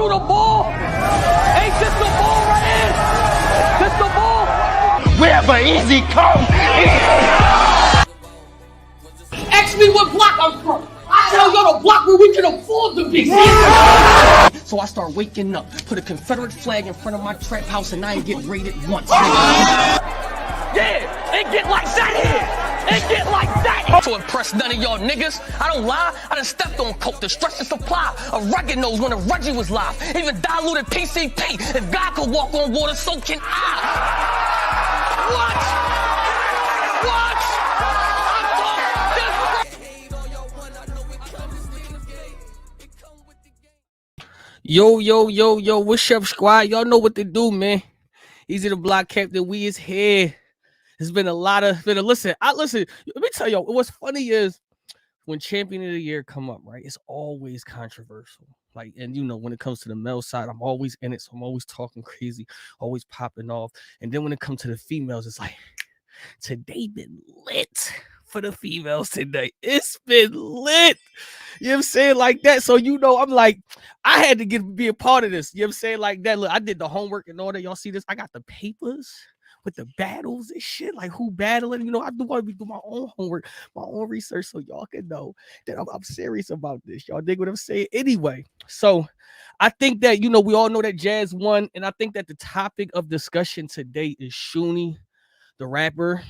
shoot a ball? Ain't this the ball right here? This the ball? Wherever easy come, Ask me what block I'm from. I tell y'all the block where we can afford the big city. So I start waking up, put a Confederate flag in front of my trap house, and I ain't get raided once. Yeah, it get like that here. It get like that. To impress none of y'all niggas, I don't lie. I done stepped on coke to stretch the supply of rugged nose when the Reggie was live. Even diluted PCP. If God could walk on water, so can I. What? Yo, what's up, squad? Y'all know what to do, man. Easy to block captain. We is here. There's been a lot of listen. Let me tell y'all. What's funny is when champion of the year come up, right? It's always controversial. Like, and you know, when it comes to the male side, I'm always in it, so I'm always talking crazy, always popping off. And then when it comes to the females, it's like today been lit for the females today. It's been lit. You know what I'm saying? Like that. So, you know, I'm like, I had to be a part of this. You know what I'm saying? Like that. Look, I did the homework and all that. Y'all see this? I got the papers with the battles and shit. Like who battling? You know, I do want to be doing my own homework, my own research, so y'all can know that I'm serious about this. Y'all dig what I'm saying? Anyway, so I think that, you know, we all know that Jazz won. And I think that the topic of discussion today is Shooney, the rapper.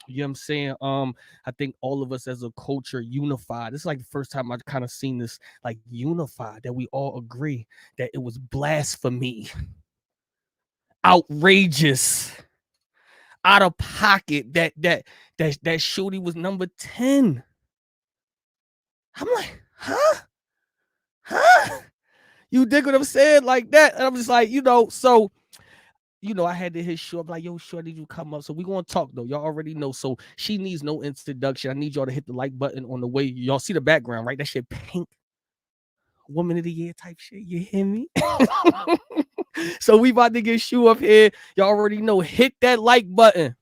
You know what I'm saying? I think all of us as a culture unified. This is like the first time I've kind of seen this like unified, that we all agree that it was blasphemy, outrageous, out of pocket that Shooney was number 10. I'm like, huh? You dig what I'm saying? Like that. And I'm just like, you know, so you know, I had to hit Short. I'm like, yo, Short, did you come up? So we gonna talk though. Y'all already know. So she needs no introduction. I need y'all to hit the like button on the way. Y'all see the background, right? That shit pink. Woman of the year type shit. You hear me? So we about to get Shoe up here. Y'all already know. Hit that like button.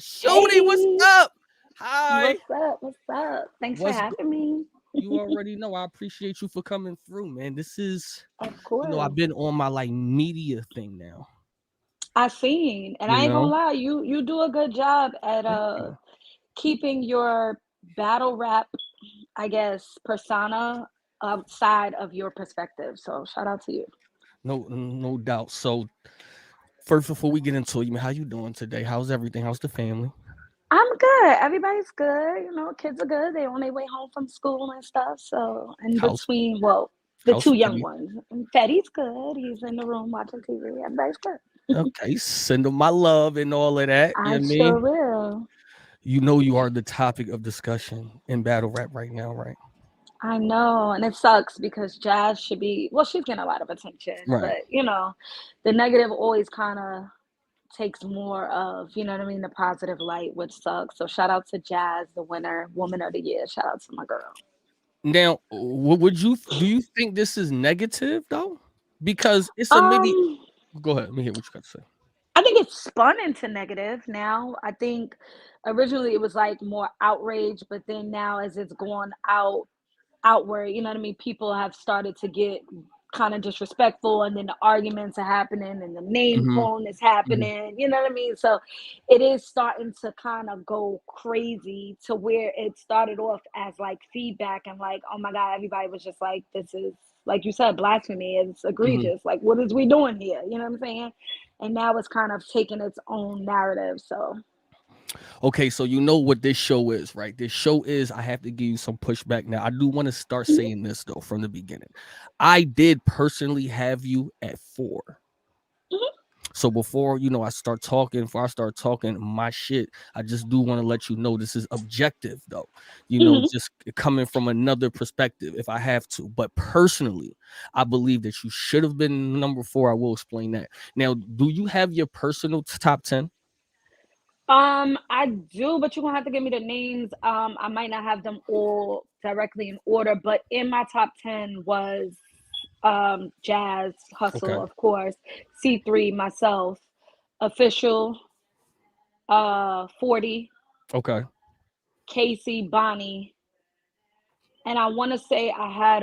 Shooney, what's up? Hi. What's up? Thanks for having me. You already know. I appreciate you for coming through, man. This is, of course. You know, I've been on my like media thing now. I seen, and I ain't gonna lie, you do a good job at keeping your battle rap, I guess, persona outside of your perspective. So shout out to you. No doubt. So first, before we get into it, how you doing today? How's everything? How's the family? I'm good. Everybody's good. You know, kids are good. They on their way home from school and stuff. So between, the two young ones. And Fetty's good. He's in the room watching TV. Everybody's good. Okay, send them my love and all of that. I sure will. You know you are the topic of discussion in battle rap right now, right? I know, and it sucks because Jazz should be, she's getting a lot of attention, right. But, you know, the negative always kind of takes more of, you know what I mean, the positive light, which sucks. So shout out to Jazz, the winner, Woman of the Year. Shout out to my girl. Now, do you think this is negative though? Because it's a maybe. Go ahead. Let me hear what you got to say. I think it's spun into negative now. I think originally it was like more outrage, but then now as it's gone outward, you know what I mean? People have started to get kind of disrespectful, and then the arguments are happening and the name calling is happening, you know what I mean? So it is starting to kind of go crazy to where it started off as like feedback and like, oh my God, everybody was just like, this is, like you said, blasphemy. It's egregious. Like, what is we doing here? You know what I'm saying? And now it's kind of taking its own narrative. So okay, so you know what this show is, right? This show is, I have to give you some pushback. Now, I do want to start saying this, though, from the beginning. I did personally have you at 4. So before, I start talking my shit, I just do want to let you know this is objective, though. Just coming from another perspective, if I have to. But personally, I believe that you should have been number 4. I will explain that. Now, do you have your personal top 10? I do, but you're gonna have to give me the names. I might not have them all directly in order, but in my top 10 was Jazz, Hustle, of course, C3, myself, Official, 40, okay, Casey, Bonnie, and I want to say I had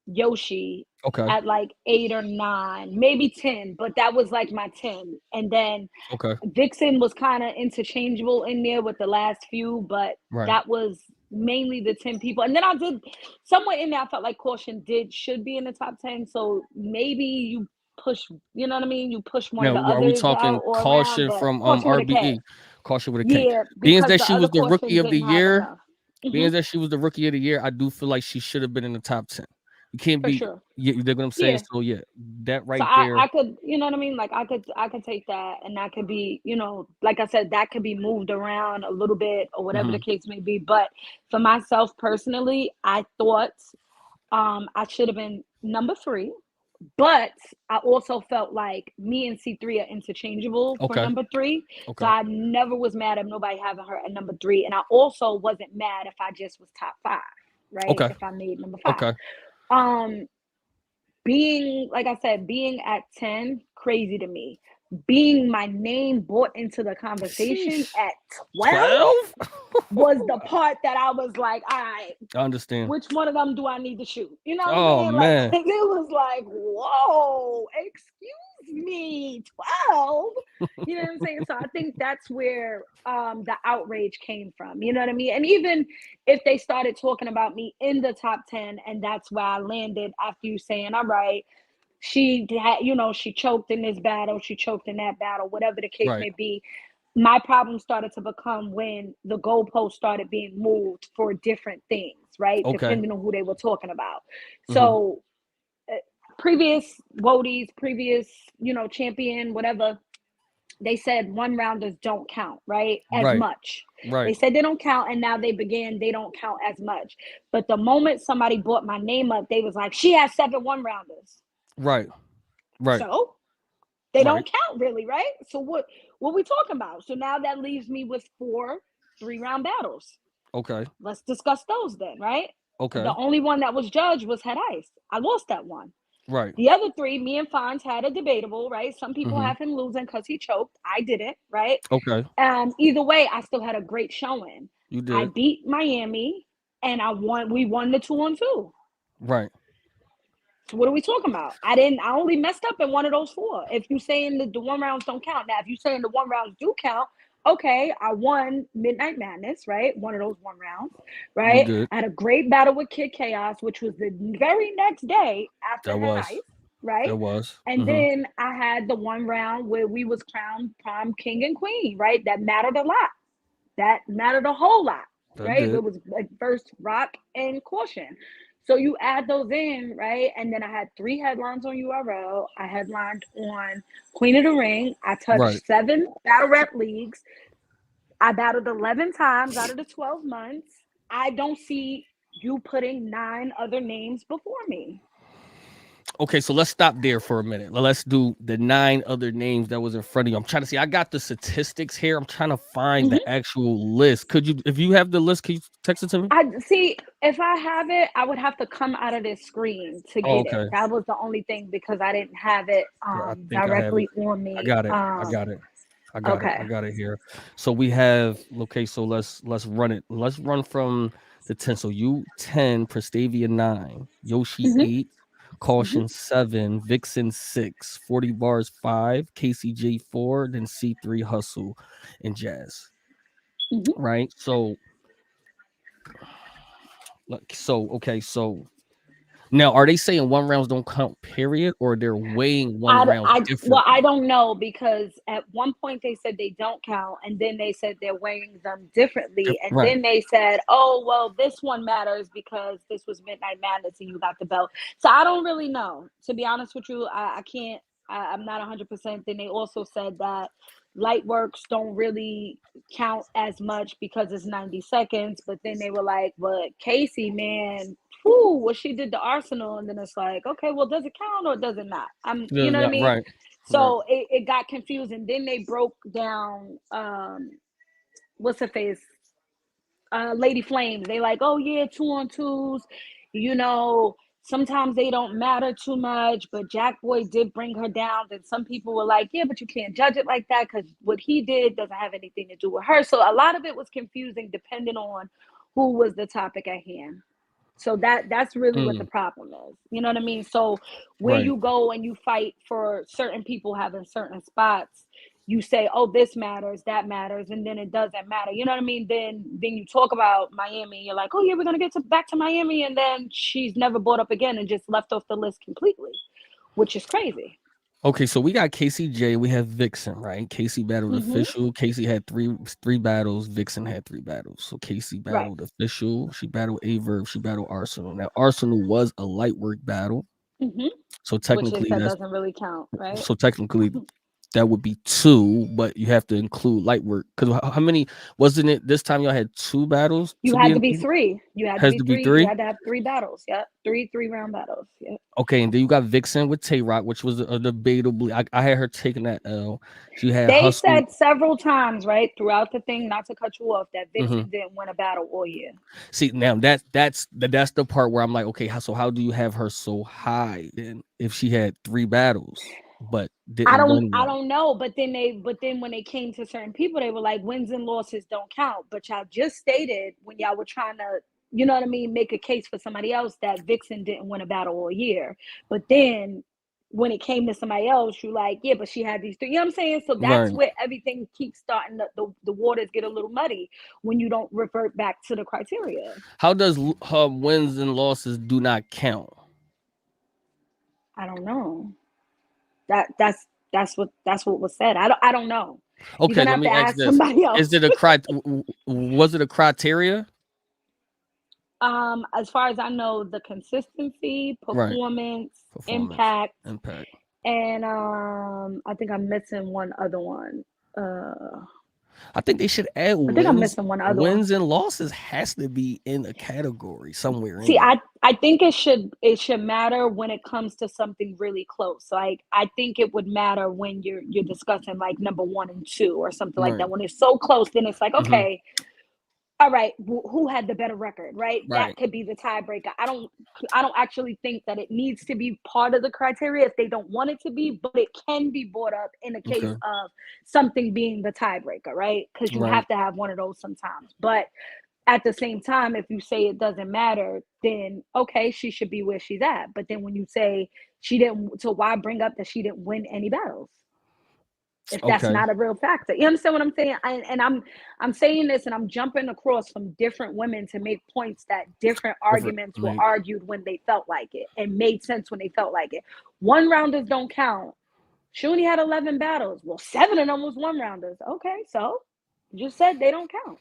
Yoshi Okay. at like 8 or 9, maybe 10, but that was like my 10. And then Okay. Vixen was kind of interchangeable in there with the last few, but Right. that was mainly the 10 people. And then I did somewhere in there, I felt like Caution should be in the top 10. So maybe you push, you know what I mean? You push one of the Now, are we others talking out or around, Caution but from Caution with a K. RBE? Caution with a K. Yeah, Being because that the she other was the Caution rookie of the didn't have year, enough. being that she was the rookie of the year, I do feel like she should have been in the top 10. You can't For be, sure. you dig what I'm saying? Yeah. So yeah, that So right I, there. I could, you know what I mean? Like I could take that, and that could be, like I said, that could be moved around a little bit or whatever the Mhm. case may be. But for myself personally, I thought I should have been number 3. But I also felt like me and C3 are interchangeable for Okay. number 3. So Okay. I never was mad at nobody having her at number 3. And I also wasn't mad if I just was top 5, right? Okay. If I made number 5. Okay. Um, being, like I said, being at 10, crazy to me. Being my name brought into the conversation Sheesh. at 12 12? was the part that I was like, all right, I understand. which one of them do I need to shoot? You know what I'm Oh saying? Like, man. it was like, whoa, excuse me, 12. You know what I'm saying? So I think that's where the outrage came from. You know what I mean? And even if they started talking about me in the top 10, and that's where I landed after you saying, all right, she had, she choked in this battle, she choked in that battle, whatever the case Right. may be. My problem started to become when the goalposts started being moved for different things, right? Okay. Depending on who they were talking about. Mhm. So previous Woties, previous, champion, whatever, they said one rounders don't count, right? As Right. much. They Right. said they don't count, and now they don't count as much. But the moment somebody brought my name up, they was like, she has 7 1-rounders. Right. Right. So they Right. don't count really, right? So what we talking about? So now that leaves me with 4 3-round battles. Okay. Let's discuss those then, right? The Okay. only one that was judged was Head Ice. I lost that one. Right. The other 3, me and Fonz had a debatable, right? Some people Mhm. have him losing because he choked. I didn't, right? Okay. Either way, I still had a great showing. You I did. beat Miami, and we won the 2-on-2. Right. So what are we talking about? I only messed up in one of those 4. If you saying the 1 rounds don't count, now if you saying the 1 rounds do count, okay, I won Midnight Madness, right? One of those 1 rounds, You right? did. I had a great battle with Kid Chaos, which was the very next day after That Head was. Ice, right? That was. And Mhm. then I had the 1 round where we was crowned prom king and queen, right? That mattered a lot. That mattered a whole lot, That right? did. It was like first Rock and Caution. So you add those in, right? And then I had 3 headlines on URL. I headlined on Queen of the Ring. I Right. touched 7 battle rap leagues. I battled 11 times out of the 12 months. I don't see you putting 9 other names before me. Okay, so let's stop there for a minute. Let's do the 9 other names that was in front of you. I'm trying to see. I got the statistics here. I'm trying to find the Mm-hmm. actual list. Could you, if you have the list, can you text it to me? I see. If I have it, I would have to come out of this screen to Oh, get it. okay. That was the only thing because I didn't have it I think I have it. directly on I me. got it. I got it. I got it. Okay. I got it here. So we have, okay, so let's run it. Let's run from the 10. So you 10, Prestavia 9, Yoshi Mm-hmm. 8, Caution 7, Vixen 6, 40 bars 5, KCJ 4, then C3 Hustle and Jazz. Mm-hmm. Right? So okay, so now are they saying 1 rounds don't count, period, or they're weighing 1 rounds Well, I differently? don't know because at one point they said they don't count, and then they said they're weighing them differently, and Right. then they said, oh, well, this one matters because this was Midnight Madness and you got the belt. So I don't really know. To be honest with you, I can't. I'm not 100%. Then they also said that light works don't really count as much because it's 90 seconds. But then they were like, but Casey, man, whoo, what she did to Arsenal. And then it's like, okay, well, does it count or does it not? You Does know what I not mean? right. Right. So it got confusing. Then they broke down, what's her face? Lady Flames. They like, oh yeah, 2-on-2s, sometimes they don't matter too much, but Jack Boy did bring her down. And some people were like, yeah, but you can't judge it like that because what he did doesn't have anything to do with her. So a lot of it was confusing depending on who was the topic at hand. So that's really what the Mm, problem is. You know what I mean? So where right. you go and you fight for certain people having certain spots, you say, "Oh, this matters, that matters," and then it doesn't matter. You know what I mean? Then you talk about Miami, you're like, "Oh yeah, we're gonna get back to Miami," and then she's never brought up again and just left off the list completely, which is crazy. Okay, so we got KCJ, we have Vixen, right? Casey battled Hmm. official. Casey had three battles. Vixen had three battles. So Casey Right. battled official. She battled Averb. She battled Arsenal. Now Arsenal was a light work battle. Hmm. So Which they technically said that's doesn't really count, right? so technically that would be two, but you have to include light work. Because how many wasn't it this time y'all had two battles You to be had to in? be three. You had to Has be to be three. You three? had to have three battles. Yep. Three round battles. Yep. Okay, and then you got Vixen with Tay Rock, which was a debatably. I had her taking that L. She had They Hustle. said several times, right, throughout the thing, not to cut you off, that Mhm. Vixen didn't win a battle all year. See, now that's the part where I'm like, okay, how do you have her so high then if she had three battles but didn't win I one? don't know, but then when they came to certain people, they were like, wins and losses don't count. But y'all just stated when y'all were trying to, you know what I mean, make a case for somebody else that Vixen didn't win a battle all year. But then when it came to somebody else, you're like, yeah, but she had these three. You know what I'm saying? So that's Right. where everything keeps starting the waters get a little muddy when you don't revert back to the criteria. How does her wins and losses do not count? I don't know. That's what was said. I don't know. You're Okay, gonna let have to me ask ask this. somebody Is else. it a was it a criteria? As far as I know, the consistency, Right. performance, Performance, impact, impact. and I think I'm missing one other one. Uh, I think they should add I think I'm missing one other one. wins and losses has to be in a category somewhere in See, there. I think it should matter when it comes to something really close. Like I think it would matter when you're discussing like number one and two or something like Right. that. When it's so close, then it's like, Hmm. okay, all right, who had the better record, right? That Right. could be the tiebreaker. I don't actually think that it needs to be part of the criteria if they don't want it to be, but it can be brought up in the case Okay. of something being the tiebreaker, right? Because you Right. have to have one of those sometimes. But at the same time, if you say it doesn't matter, then okay, she should be where she's at. But then when you say she didn't, so why bring up that she didn't win any battles? If that's Okay. not a real factor. You understand what I'm saying? And I'm saying this and I'm jumping across from different women to make points that different Different. arguments I were mean, argued when they felt like it and made sense when they felt like it. One rounders don't count. Shooney had 11 battles. Well, 7 of them was one rounders. Okay, so you just said they don't count.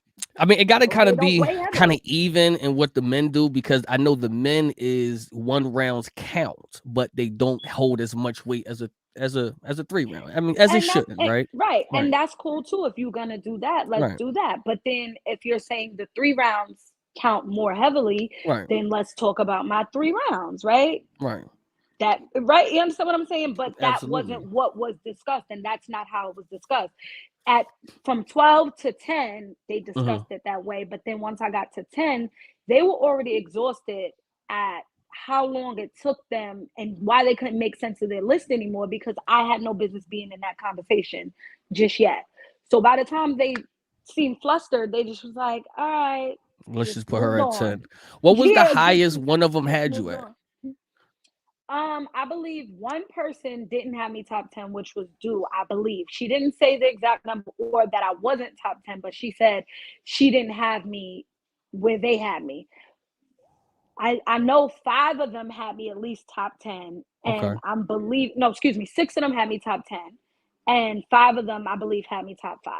it got to Or kind they of don't be weigh kind of heavily. even in what the men do because I know the men is one rounds count, but they don't hold as much weight as a three round. I mean, as it And that's shouldn't, right? right. And Right. that's cool too. If you're gonna do that, let's Right. do that. But then if you're saying the 3 rounds count more heavily, Right. then let's talk about my 3 rounds, right? Right. That right, you understand what I'm saying? But that Absolutely. wasn't what was discussed, and that's not how it was discussed. At From 12 to 10, they Hmm. discussed it that way. But then once I got to 10, they were already exhausted at how long it took them and why they couldn't make sense of their list anymore because I had no business being in that conversation just yet. So by the time they seemed flustered, they just was like, all right, Let's just just put her moved at on. 10. What was the Yeah, highest one of them just had you moved at? on. I believe one person didn't have me top 10, which was due. I believe she didn't say the exact number or that I wasn't top 10, but she said she didn't have me where they had me. I know 5 of them had me at least top 10, Okay. and I'm believe no, excuse me, 6 of them had me top 10, and 5 of them I believe had me top 5,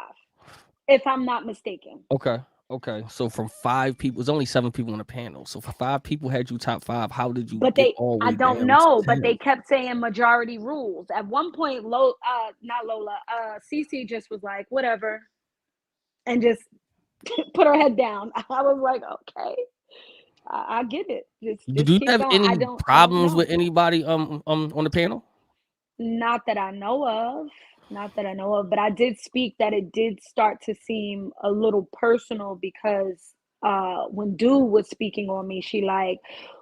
if I'm not mistaken. Okay. Okay. So from five people, it's only seven people on the panel. So for five people had you top five, how did you But get all the I way don't down to know, but 10? they kept saying majority rules. At one point, not Lola, Cece just was like, whatever, and just put her head down. I was like, okay, I get it. Do Just you keep have going. any I don't problems with know. anybody on the panel? Not that I know of. Not that I know of, but I did speak that it did start to seem a little personal because when Dude was speaking on me, she like,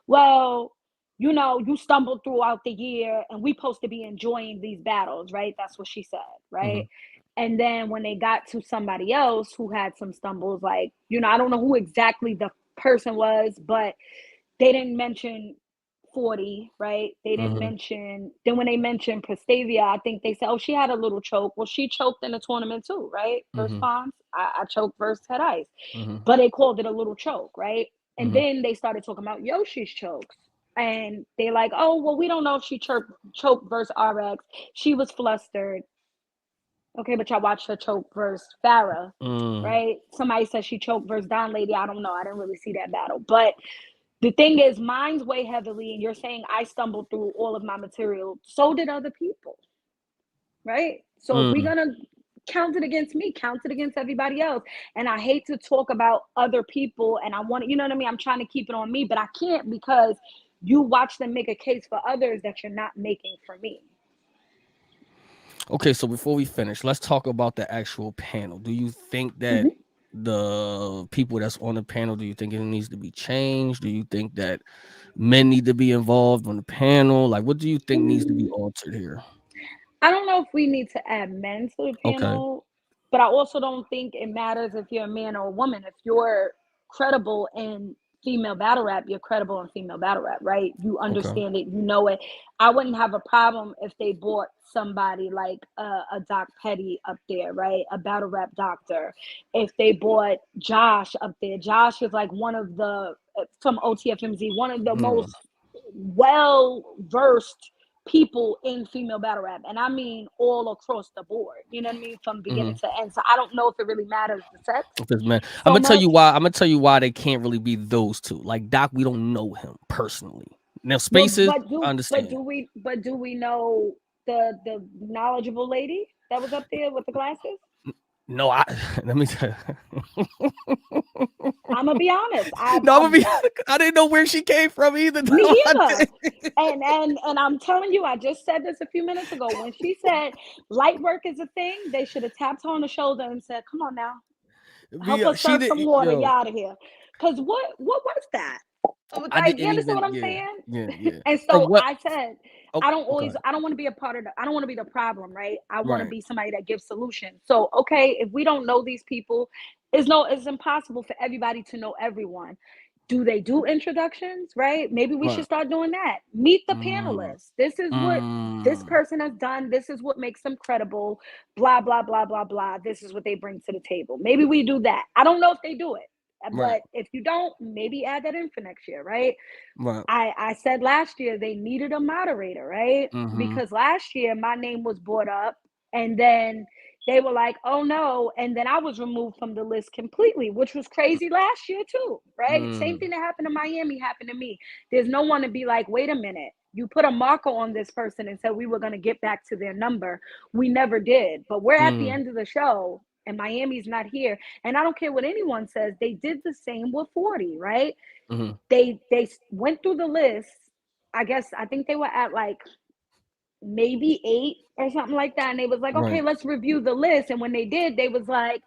well, you stumbled throughout the year and we supposed to be enjoying these battles, right? That's what she said, Hmm. right? And then when they got to somebody else who had some stumbles, like, I don't know who exactly the person was, but they didn't mention 40, right? They didn't Mm-hmm. mention, then when they mentioned Prestavia, I think they said, oh, she had a little choke. Well, she choked in the tournament too, right? Versus Mm-hmm. Palms. I choked versus Head Ice. Mm-hmm. But they called it a little choke, right? And Mm-hmm. then they started talking about Yoshi's chokes. And they like, oh, well, we don't know if she choked versus RX. She was flustered. Okay, but y'all watched her choke versus Farah, Mm. right? Somebody said she choked versus Don Lady. I don't know. I didn't really see that battle. But the thing is, mine's weigh heavily, and you're saying I stumbled through all of my material. So did other people, right? So if we're Mm. gonna count it against me, count it against everybody else. And I hate to talk about other people, and I want to, you know what I mean? I'm trying to keep it on me, but I can't because you watch them make a case for others that you're not making for me. Okay, so before we finish, let's talk about the actual panel. Do you think that Mm-hmm. the people that's on the panel, do you think it needs to be changed? Do you think that men need to be involved on the panel? Like, what do you think needs to be altered here? I don't know if we need to add men to the Okay. panel, but I also don't think it matters if you're a man or a woman. If you're credible in female battle rap, you're credible in female battle rap, right? You Okay. understand it, you know it. I wouldn't have a problem if they brought somebody like a Doc Petty up there, right? A battle rap doctor. If they brought Josh up there, Josh is like one of the, from OTFMZ, one of the Mm. most well versed people in female battle rap, and I mean all across the board, you know what I mean, from beginning Mm-hmm. to end. So I don't know if it really matters the sex Because man, I'm so gonna tell you much. why. I'm gonna tell you why they can't really be those two. Like Doc, we don't know him personally. Now Well, spaces, I but understand. do we know the knowledgeable lady that was up there with the glasses? No, I let me tell you. I'm gonna be honest. No, I'm gonna be I didn't know where she came from either. Me No, I either. did. And I'm telling you, I just said this a few minutes ago. When she said light work is a thing, they should have tapped her on the shoulder and said, "Come on now, help us She serve some did, water, you yo. out of here." Because what was that? I Like, you didn't understand even. what I'm Yeah, saying? yeah, yeah. And From so what? I said, Oh, okay. I don't want to be a part of I don't want to be the problem, right? I want to Right. be somebody that gives solutions. So, okay, if we don't know these people, it's impossible for everybody to know everyone. Do they do introductions, right? Maybe we should Right. start doing that. Meet the Mm, panelists. This is what this mm, person has done. This is what makes them credible. Blah, blah, blah, blah, blah. This is what they bring to the table. Maybe we do that. I don't know if they do it, right. but if you don't, maybe add that in for next year, right? Right. I said last year they needed a moderator, right? Mm-hmm. Because last year my name was brought up and then they were like, oh no. And then I was removed from the list completely, which was crazy last year too, right? Same Mm, thing that happened to Miami happened to me. There's no one to be like, wait a minute. You put a marker on this person and said we were going to get back to their number. We never did. But we're at the mm, end of the show and Miami's not here. And I don't care what anyone says. They did the same with 40, right? mm-hmm. They went through the list. I think they were at like maybe 8 or something like that, and they was like, okay, Right. let's review the list. And when they did, they was like,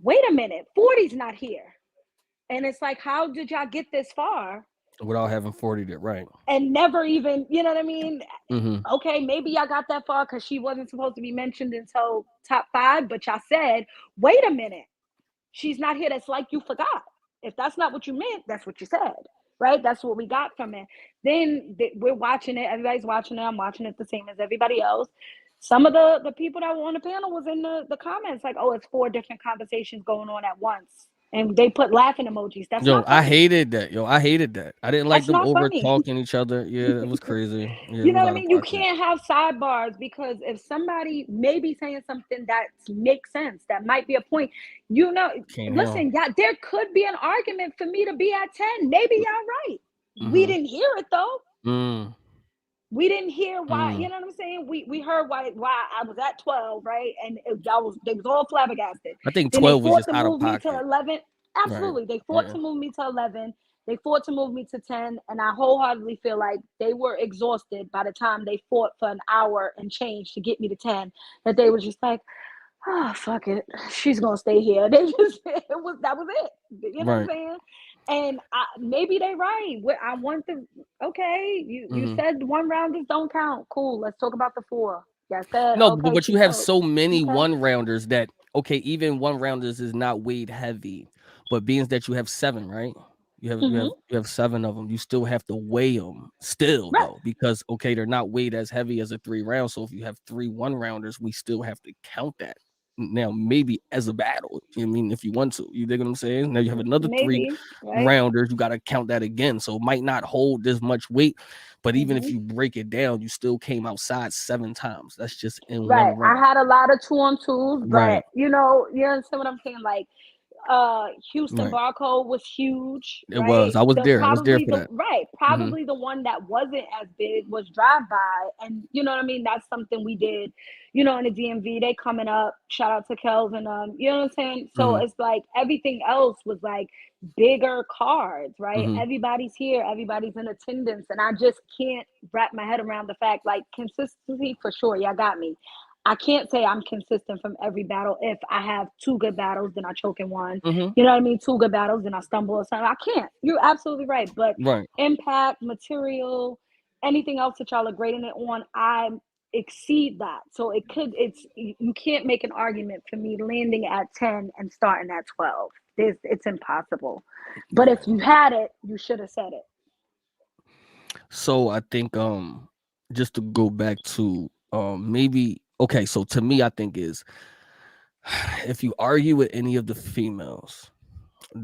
wait a minute, 40's not here. And it's like, how did y'all get this far Without having 40 there. Right. and never even, you know what I mean? Mm-hmm. Okay, maybe y'all got that far because she wasn't supposed to be mentioned until top 5, but y'all said, wait a minute, she's not here. That's like you forgot. If that's not what you meant, that's what you said, right? That's what we got from it. Then we're watching it. Everybody's watching it. I'm watching it the same as everybody else. Some of the people that were on the panel was in the comments like, oh, it's 4 different conversations going on at once. And they put laughing emojis. That's Yo, not I funny. hated that. Yo, I hated that. I didn't like That's them not over funny. talking each other. Yeah, it was crazy. Yeah, it You know was what I out of mean? You pocket. can't have sidebars because if somebody may be saying something that makes sense, that might be a point. You know, Can't have. listen, yeah, there could be an argument for me to be at 10. Maybe y'all right. We Mm-hmm. didn't hear it though. Mm, We didn't hear why, you mm. know what I'm saying? We heard why I was at 12, right? And y'all was they was all flabbergasted. I think Then they 12 was fought just to out of move me to pocket. 11. Right. Absolutely. They fought Yeah. to move me to 11. They fought to move me to 10. And I wholeheartedly feel like they were exhausted by the time they fought for an hour and change to get me to 10. That they were just like, oh fuck it. She's gonna stay here. They just that was it. You know what I'm Right. saying? And maybe they right. I want the okay. You Mm-hmm. said one rounders don't count. Cool. Let's talk about the 4. Yeah, said No, okay. but She you have choked. so many Okay. one rounders that okay, even one rounders is not weighed heavy, but being that you have 7, right? You have 7 of them. You still have to weigh them still Right. though, because okay, they're not weighed as heavy as a 3 round. So if you have 3 1-rounders, we still have to count that. Now maybe as a battle. I mean, if you want to, you dig what I'm saying? Now you have another 3 Maybe, right? rounders, you got to count that again. So it might not hold this much weight, but even if you break it down, you still came outside 7 times. That's just in Right. one I round. had a lot of 2-on-2s, Right. but you understand what I'm saying? Like, Houston Right. Barcode was huge, It was. right? I was The there. I was there probably for the that. right, Hmm. probably the one that wasn't as big was Drive By, and you know what I mean. That's something we did, in the DMV. They coming up. Shout out to Kels and you know what I'm saying. So Hmm. it's like everything else was like bigger cards, right? Hmm. Everybody's here, everybody's in attendance, and I just can't wrap my head around the fact like consistency for sure. Y'all got me. I can't say I'm consistent from every battle. If I have 2 good battles, then I choke in one. Hmm. You know what I mean? 2 good battles, then I stumble or something. I can't. You're absolutely right. But Right. impact, material, anything else that y'all are grading it on, I exceed that. So you can't make an argument for me landing at 10 and starting at 12. It's impossible. But if Yeah. you had it, you should have said it. So I think just to go back to maybe okay, so to me I think is if you argue with any of the females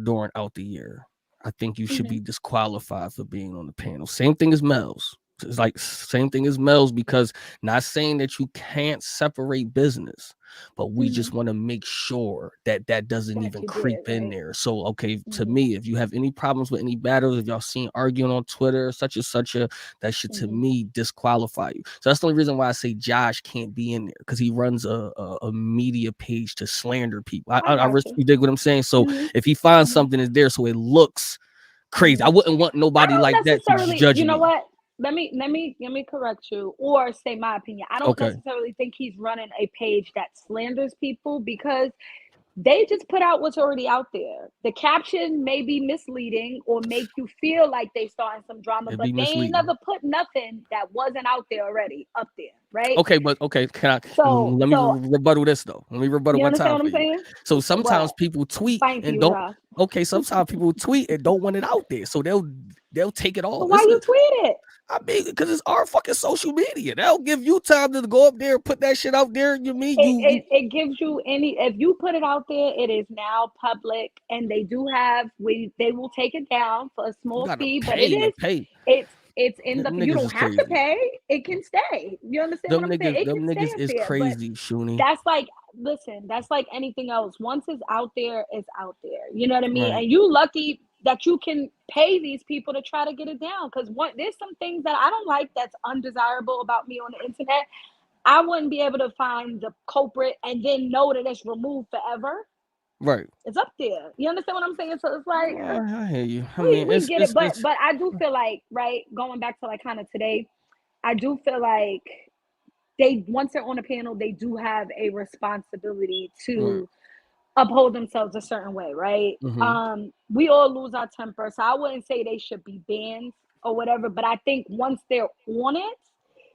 during out the year, I think you should Mm-hmm. be disqualified for being on the panel. Same thing as males. It's like same thing as males, because not saying that you can't separate business, but we Mm-hmm. just want to make sure that that doesn't That even you did, creep in right? there. So okay, to Mm-hmm. me, if you have any problems with any battles, if y'all seen arguing on Twitter, such and such a, that should to Mm-hmm. me disqualify you. So that's the only reason why I say Josh can't be in there, because he runs a media page to slander people. I got you. You dig what I'm saying? So Mm-hmm. if he finds Mm-hmm. something is there, so it looks crazy. Mm-hmm. I wouldn't want I nobody don't like that to necessarily, judge you know me. what? Let me correct you or say my opinion. I don't Okay. necessarily think he's running a page that slanders people because they just put out what's already out there. The caption may be misleading or make you feel like they starting some drama, It'd but be they ain't misleading. never put nothing that wasn't out there already up there, right? Okay, but okay, So let me so rebuttal this though. Let me rebuttal you one understand time what for I'm you. saying? So What? sometimes people tweet Thank and you, don't. Josh. Okay, sometimes people tweet and don't want it out there, so they'll take it So off. why you tweet it? I mean, because it's our fucking social media. That'll give you time to go up there and put that shit out there. You mean it, you it, it gives you any if you put it out there it is now public and they do have they will take it down for a you small gotta fee but it pay to is pay. it's in the Them you niggas don't is have to crazy. pay it can stay you understand what I'm saying it can Them stay niggas up is there but crazy, Shooney. that's like listen that's like anything else once it's out there it's out there you know what I mean Right, and you lucky that you can pay these people to try to get it down because there's some things that I don't like that's undesirable about me on the internet. I wouldn't be able to find the culprit and then know that it's removed forever. right. It's up there. You understand what I'm saying? So it's like I hear you. I we mean, we get it, but it's I do feel like right going back to like kind of today, I do feel like they once they're on a panel, they do have a responsibility right. to uphold themselves a certain way, right? Mm-hmm. We all lose our temper, so I wouldn't say they should be banned or whatever, but I think once they're on it,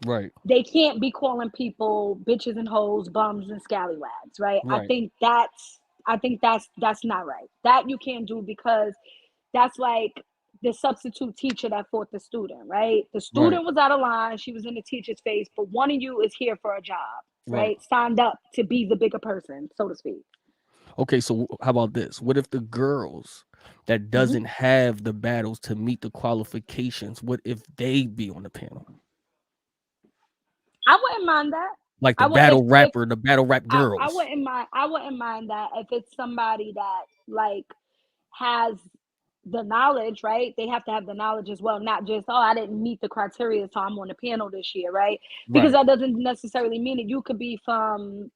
Right, they can't be calling people bitches and hoes, bums and scallywags, right? right, I think that's not right. That you can't do because that's like the substitute teacher that fought the student, right? The right, student was out of line, she was in the teacher's face, but one of you is here for a job, right. right? Signed up to be the bigger person, so to speak. Okay, so how about this? What if the girls that Mm-hmm. doesn't have the battles to meet the qualifications, what if they be on the panel? I wouldn't mind that. Like I would if the battle rap I girls. wouldn't mind. I wouldn't mind that if it's somebody that like has the knowledge, right? They have to have the knowledge as well, not just I didn't meet the criteria, so I'm on the panel this year, right? Because Right. that doesn't necessarily mean that you could be from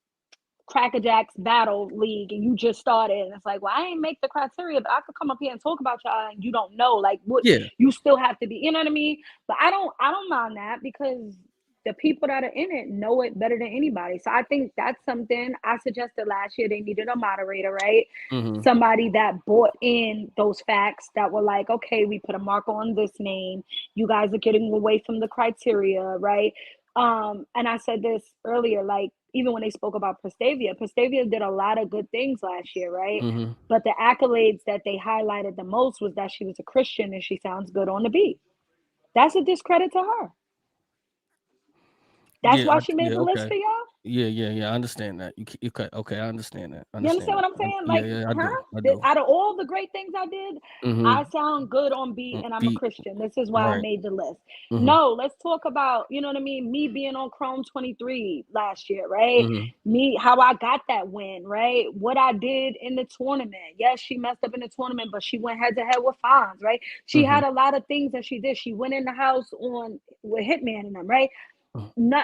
Crackerjack's Battle League and you just started, and it's like, well, I ain't make the criteria, but I could come up here and talk about y'all, and you don't know, like what Yeah. you still have to be, you know what I mean? But I don't mind that because the people that are in it know it better than anybody. So I think that's something I suggested last year. They needed a moderator, right? Mm-hmm. Somebody that bought in those facts that were like, okay, we put a marker on this name. You guys are getting away from the criteria, right? And I said this earlier, like even when they spoke about Prestavia did a lot of good things last year, right? Mm-hmm. But the accolades that they highlighted the most was that she was a Christian and she sounds good on the beat. That's a discredit to her. That's why she made the list Okay. for y'all. Yeah. I understand that. Okay. I understand that. You understand what I'm saying? Like, I do. I do. out of all the great things I did, I Mm-hmm. sound good on beat and I'm a Beat. Christian. This is why I Right. made the list. Mm-hmm. No, let's talk about, you know what I mean? Me being on Chrome 23 last year, right? Mm-hmm. Me, how I got that win, right? What I did in the tournament. Yes, she messed up in the tournament, but she went head to head with Fonz, right? She Mm-hmm. had a lot of things that she did. She went in the house on with Hitman and them, right? No,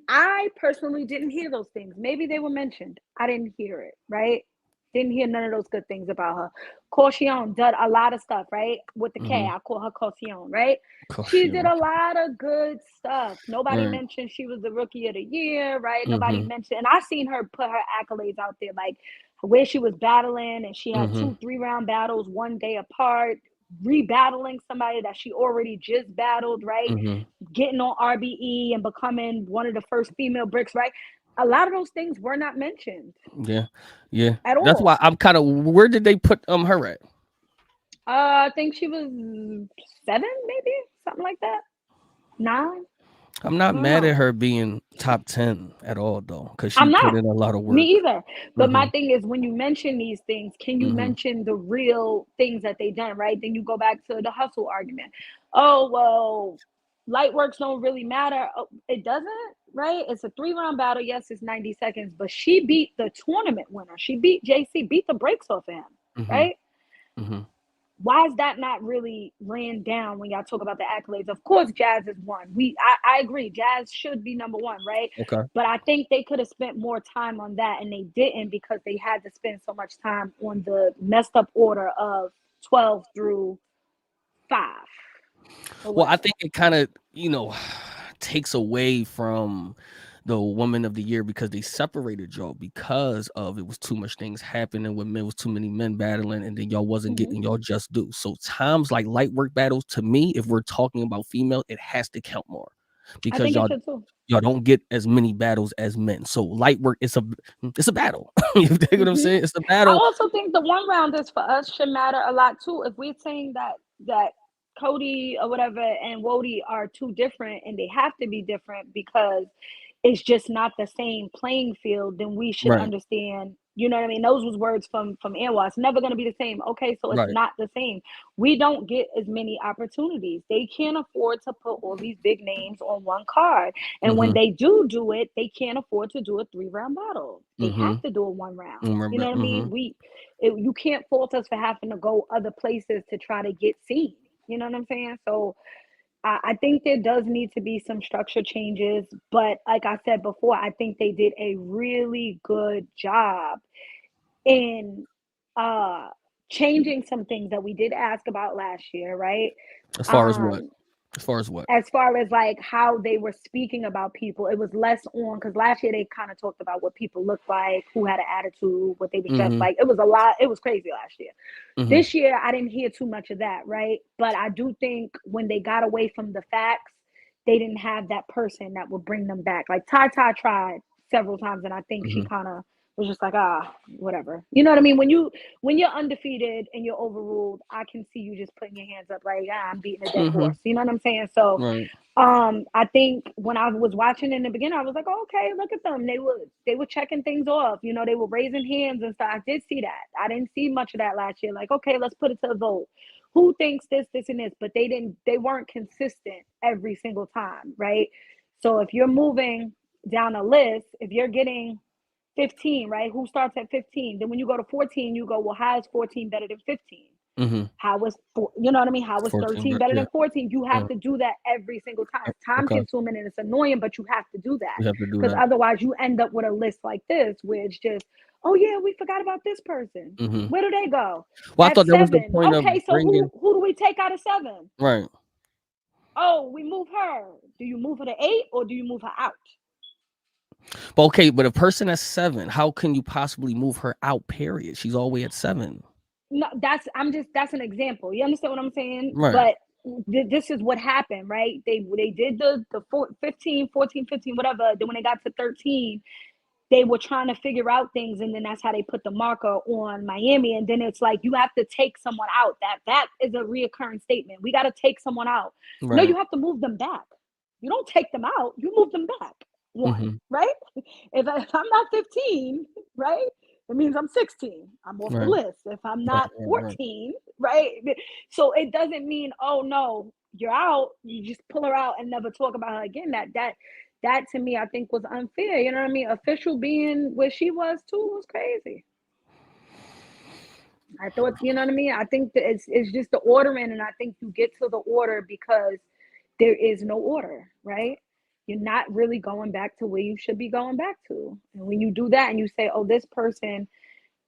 I personally didn't hear those things. Maybe they were mentioned. I didn't hear it, right? Didn't hear none of those good things about her. Caution did a lot of stuff, right? With the K, Mm-hmm. I call her Caution, right? She did Caution. a lot of good stuff. Nobody Right. mentioned she was the rookie of the year, right? Nobody Mm-hmm. mentioned, and I seen her put her accolades out there, like where she was battling, and she had Mm-hmm. 2 3 round battles one day apart, rebattling somebody that she already just battled, right? Mm-hmm. Getting on RBE and becoming one of the first female bricks, right? A lot of those things were not mentioned Yeah. at That's why all. I'm kind of. Where did they put her at? I think she was 7, maybe something like that. 9. I'm not I don't mad at know. her being top 10 at all though, because she I'm put not. in a lot of Me work. either. But my Mm-hmm. thing is, when you mention these things, can you Mm-hmm. mention the real things that they done, right? Then you go back to the hustle argument. Oh, well, light works don't really matter. Oh, it doesn't, right? It's a 3 round battle. Yes, it's 90 seconds, but she beat the tournament winner. She beat JC, beat the brakes off of him, Mm-hmm. right? Mm-hmm. Why is that not really ran down when y'all talk about the accolades? Of course, Jazz is one. I agree. Jazz should be number one, right? Okay. But I think they could have spent more time on that, and they didn't because they had to spend so much time on the messed up order of 12 through 5 or Well, I whatever. think it kind of, takes away from the woman of the year because they separated y'all because of it was too much things happening with men, was too many men battling, and then y'all wasn't Mm-hmm. getting y'all just due. So times like light work battles, to me, if we're talking about female, it has to count more I because think it should too. y'all don't get as many battles as men. So light work, it's a battle. You dig what I'm Mm-hmm. saying? It's a I battle. also think the 1 rounders for us should matter a lot too. If we're saying that Cody or whatever and Woty are too different and they have to be different because it's just not the same playing field, then we should Right. understand. You know what I mean? Those was words from Anwar. It's never going to be the same. Okay, so it's Right. not the same. We don't get as many opportunities. They can't afford to put all these big names on one card. And when Mm-hmm. they do it, they can't afford to do a 3 round battle. They have Mm-hmm. to do a 1 round. You Remember. know what I Mm-hmm. mean? You can't fault us for having to go other places to try to get seen. You know what I'm saying? So I think there does need to be some structure changes, but like I said before, I think they did a really good job in uh changing some things that we did ask about last year, right? As far as what? Um As far as what? as far as like how they were speaking about people, it was less on because last year they kind of talked about what people looked like, who had an attitude, what they was dressed Mm-hmm. like. It was a lot, it was crazy last year. Mm-hmm. This year I didn't hear too much of that, right? But I do think when they got away from the facts, they didn't have that person that would bring them back. Like Ty tried several times, and I think she Mm-hmm. kind of was just like, whatever. You know what I mean? When you're undefeated and you're overruled, I can see you just putting your hands up like, I'm beating a dead Mm-hmm. horse. You know what I'm saying? So Right. I think when I was watching in the beginning, I was like, oh, okay, look at them. They were checking things off. You know, they were raising hands and stuff. I did see that. I didn't see much of that last year. Like, okay, let's put it to a vote. Who thinks this, and this? But they weren't consistent every single time, right? So if you're moving down a list, if you're getting 15, right? Who starts at 15? Then when you go to 14, you go, well, how is 14 better than 15? Mm-hmm. How was you know what I mean? How was 14. 13 better Yeah. than 14? You have Yeah. to do that every single time. It's time Okay. consuming and it's annoying, but you have to do that We have to do because that. otherwise you end up with a list like this where it's just, oh yeah, we forgot about this person. Mm-hmm. Where do they go? Well, I At thought that was the 7. point of Okay, so bringing. who do we take out of 7? Right. Oh, we move her. Do you move her to 8 or do you move her out? But okay, but a person at 7, how can you possibly move her out? Period. She's always at 7. No, that's an example. You understand what I'm saying? Right. But this is what happened, right? They did the 15, 14, 15, whatever. Then when they got to 13, they were trying to figure out things, and then that's how they put the marker on Miami. And then it's like, you have to take someone out. That is a reoccurring statement. We got to take someone out. No, Right. you have to move them back. You don't take them out, you move them back. One, Mhm. right? If I'm not 15, right, it means I'm 16. I'm off the Right. list. If I'm Right. not Right. Right. 14, right? So it doesn't mean, oh no, you're out. You just pull her out and never talk about her again. That to me, I think was unfair. You know what I mean? Official being where she was too was crazy. I thought, you know what I mean? I think that it's just the ordering, and I think you get to the order because there is no order, right? You're not really going back to where you should be going back to. And when you do that and you say, oh, this person,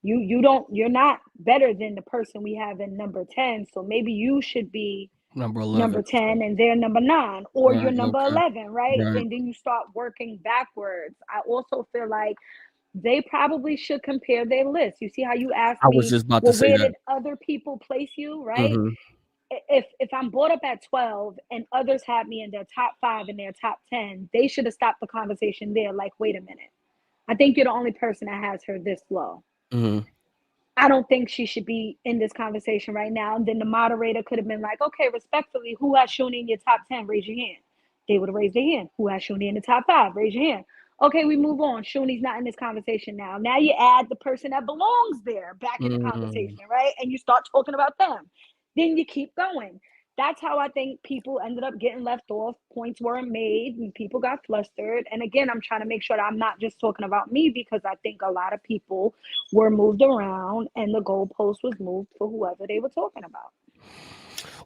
you're not better than the person we have in number 10. So maybe you should be Number 11. number 10 and they're number 9, or you're Right. number Okay. 11, right? Right. And then you start working backwards. I also feel like they probably should compare their list. You see how you asked I was me, just about to well, say where that. did other people place you, right? Mhm. If I'm brought up at 12 and others have me in their top 5 and their top 10, they should have stopped the conversation there. Like, wait a minute. I think you're the only person that has her this low. Mhm. I don't think she should be in this conversation right now. And then the moderator could have been like, okay, respectfully, who has Shooney in your top 10? Raise your hand. They would have raised their hand. Who has Shooney in the top 5? Raise your hand. Okay, we move on. Shooney's not in this conversation now. Now you add the person that belongs there back in the Mm. conversation, right? And you start talking about them. Then you keep going. That's how I think people ended up getting left off. Points weren't made and people got flustered. And again, I'm trying to make sure that I'm not just talking about me, because I think a lot of people were moved around and the goalpost was moved for whoever they were talking about.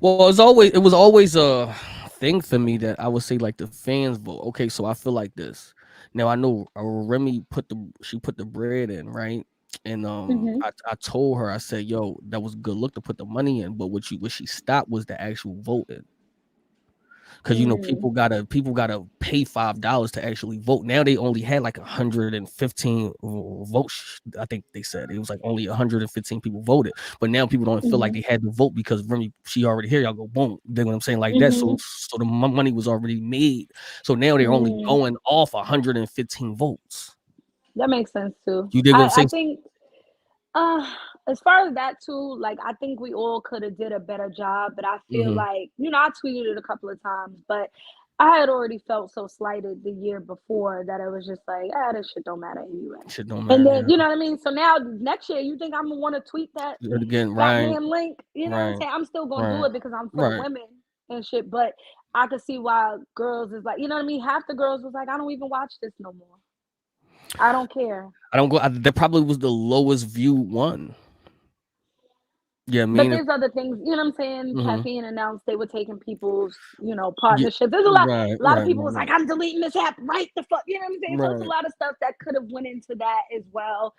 Well, it was always a thing for me that I would say like the fans vote. Okay, so I feel like this. Now I know Remy put the bread in, right? And Mm-hmm. I told her, I said, yo, that was a good look to put the money in, but what she stopped was the actual voting. Because Mm, people gotta pay $5 to actually vote. Now they only had like 115 votes. I think they said it was like only 115 people voted. But now people don't feel like mm-hmm. they had to vote because Remy, she already here. Y'all go boom. You know what I'm saying, like that. So Mm-hmm. so the money was already made. So now they're only Mm. going off 115 votes. That makes sense too. You dig what I'm I saying? think Uh, as far as that too, like I think we all could have did a better job, but I feel Mm-hmm. like, I tweeted it a couple of times, but I had already felt so slighted the year before that it was just like, this shit don't matter anyway. Shit don't And matter then, now. you know what I mean? So now next year, you think I'm gonna want to tweet that Do it again, right, goddamn link? You know what I'm right, saying? I'm still gonna do right, it because I'm for the right. women and shit, but I could see why girls is like, you know what I mean? Half the girls was like, I don't even watch this no more. I don't care. I don't go. That probably was the lowest viewed one. Yeah, I But mean, there's other things, you know what I'm saying? mm-hmm. Caffeine announced they were taking people's, Yeah, partnerships. There's right, a lot of right, people was like, right, I'm deleting this app right the fuck, you know what I'm saying? So it's a right. lot of stuff that could have went into that as well.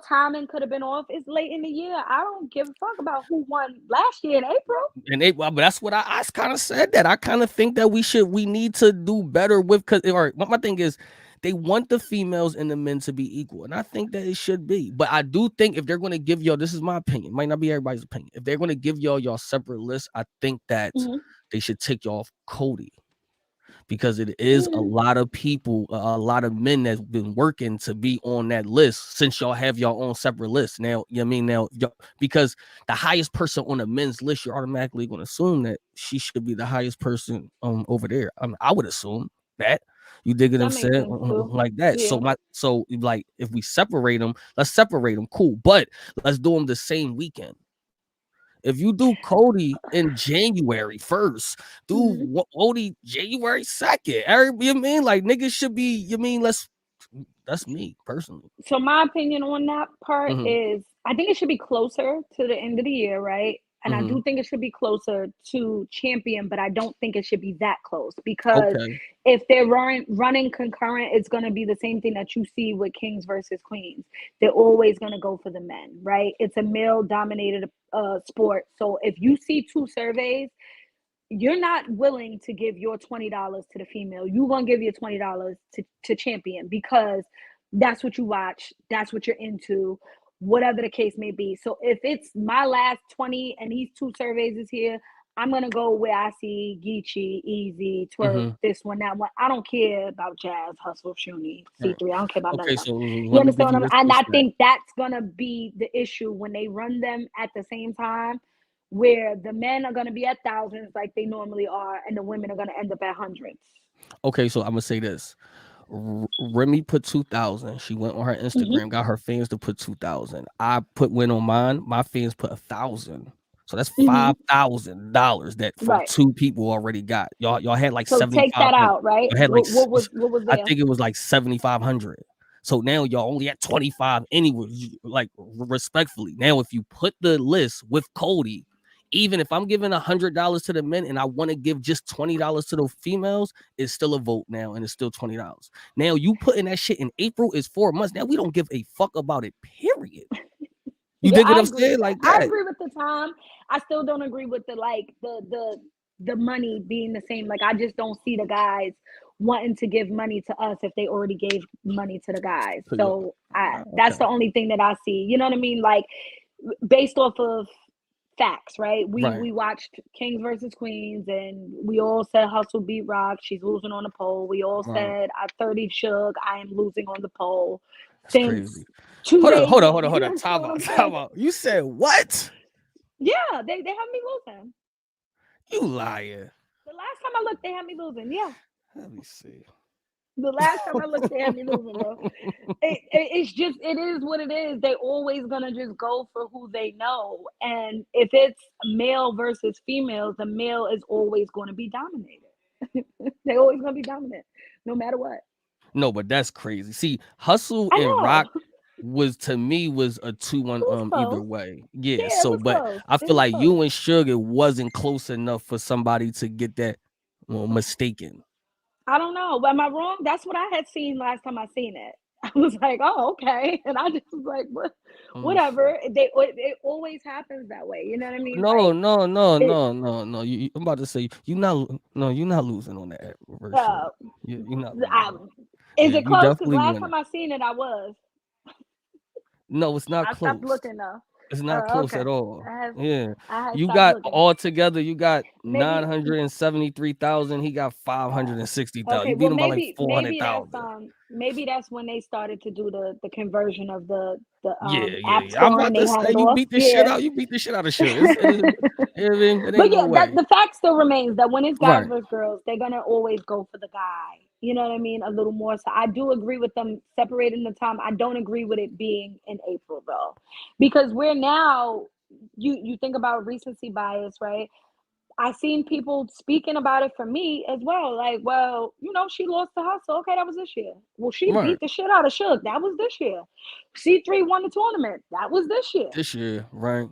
Timing could have been off. It's late in the year. I don't give a fuck about who won last year in April. And but that's what I kind of said that I kind of think that we need to do better with, because all right, my thing is they want the females and the men to be equal, and I think that it should be. But I do think if they're going to give y'all, this is my opinion, might not be everybody's opinion. If they're going to give y'all separate lists, I think that Mm-hmm. they should take y'all off Cody, because it is a Mm-hmm. lot of people, a lot of men that's been working to be on that list since y'all have your own separate list. Now, you know what I mean? Now, because the highest person on the men's list, you're automatically going to assume that she should be the highest person over there. I mean, I would assume that. You dig what I'm That makes saying? sense too. Like that. Yeah. So like if we separate them, let's separate them. Cool. But let's do them the same weekend. If you do Cody in January 1st, do Mm-hmm. Woty January 2nd. You mean like niggas should be, you mean that's me personally. So my opinion on that part Mm-hmm. is I think it should be closer to the end of the year, right? And I Mm-hmm. do think it should be closer to champion, but I don't think it should be that close, because Okay. if they're running concurrent, it's going to be the same thing that you see with Kings versus Queens. They're always going to go for the men, right? It's a male dominated sport. So if you see two surveys, you're not willing to give your $20 to the female. You're gonna give your $20 to champion, because that's what you watch, that's what you're into, whatever the case may be. So if it's my last 20 and these two surveys is here, I'm gonna go where I see Geechee, Easy, Twerk, Mm-hmm. this one, that one. I don't care about Jazz, Hustle, Shooney, Right. C3. I don't care about none Okay, of them. so You let me understand give what you I'm? this And I pushback. think that's gonna be the issue when they run them at the same time, where the men are gonna be at thousands like they normally are, and the women are gonna end up at hundreds. Okay, so I'm gonna say this. Remy put 2,000. She went on her Hmm. Instagram, got her fans to put 2,000. I went on mine. My fans put 1,000. So that's Hmm. $5,000 that from Right. two people already got. Y'all had like So take that 7,500. out, right? Y'all had like What was I there? think it was like 7,500. So now y'all only at 25 anyway. Like respectfully, now if you put the list with Cody, even if I'm giving $100 to the men and I want to give just $20 to the females, it's still a vote now, and it's still $20. Now you putting that shit in April is 4 months. Now we don't give a fuck about it. Period. You Yeah, dig what I I'm agree saying? with that. Like I that. agree with the time. I still don't agree with the like the money being the same. Like I just don't see the guys wanting to give money to us if they already gave money to the guys. So you So I that's okay. the only thing that I see. You know what I mean? Like based off of facts, right? We Right. we watched Kings versus Queens, and we all said Hustle beat Rock. She's losing on the pole. We all Right. said I 30 Suge. I am losing on the pole That's since crazy. two Hold on, days hold on, in. hold on, You hold on. understand Time what out, I'm time saying? out. You said what? Yeah, they have me losing. You liar. The last time I looked, they had me losing. Yeah, Let me see. the last time I looked, they had me losing, bro. It's just it is what it is. They always gonna just go for who they know, and if it's male versus female, the male is always going to be dominated. They always gonna be dominant, no matter what. No, but that's crazy. See, Hustle I and know. Rock was to me was a 2-1 It was either close. way. Yeah. Yeah, it So was but close. I It feel was like close. you and Sugar wasn't close enough for somebody to get that mistaken. I don't know. Am I wrong? That's what I had seen last time I seen it. I was like, oh, okay. And I just was like, what Let me see. whatever. It always happens that way. You know what I mean? No, Like no, no, it no, no, no. I'm about to say you not no, you're not losing on that reverse shit. uh You're not I, losing. is Yeah, it you close? Because definitely last winning. time I seen it I was. No, it's not I stopped close. looking though. It's not close Okay. at all. Yeah. I had You stopped got looking. all together, you got Maybe 973,000. He got uh 560,000. okay, You beat well him by like maybe 400,000. maybe that's when they started to do the conversion of the Yeah, yeah, app yeah. I'm store and about they to had say it you off. beat the shit Yeah. out. You beat the shit out of shit. It But ain't no yeah, that way. the fact still remains that when it's guys Right. versus girls, they're gonna always go for the guy. You know what I mean? A little more. So I do agree with them separating the time. I don't agree with it being in April though, because we're now. You think about recency bias, right? I seen people speaking about it for me as well. Like, well, she lost to Hustle. Okay, that was this year. Well, she Right. beat the shit out of Shook. That was this year. C3 won the tournament. That was this year. This year. Right.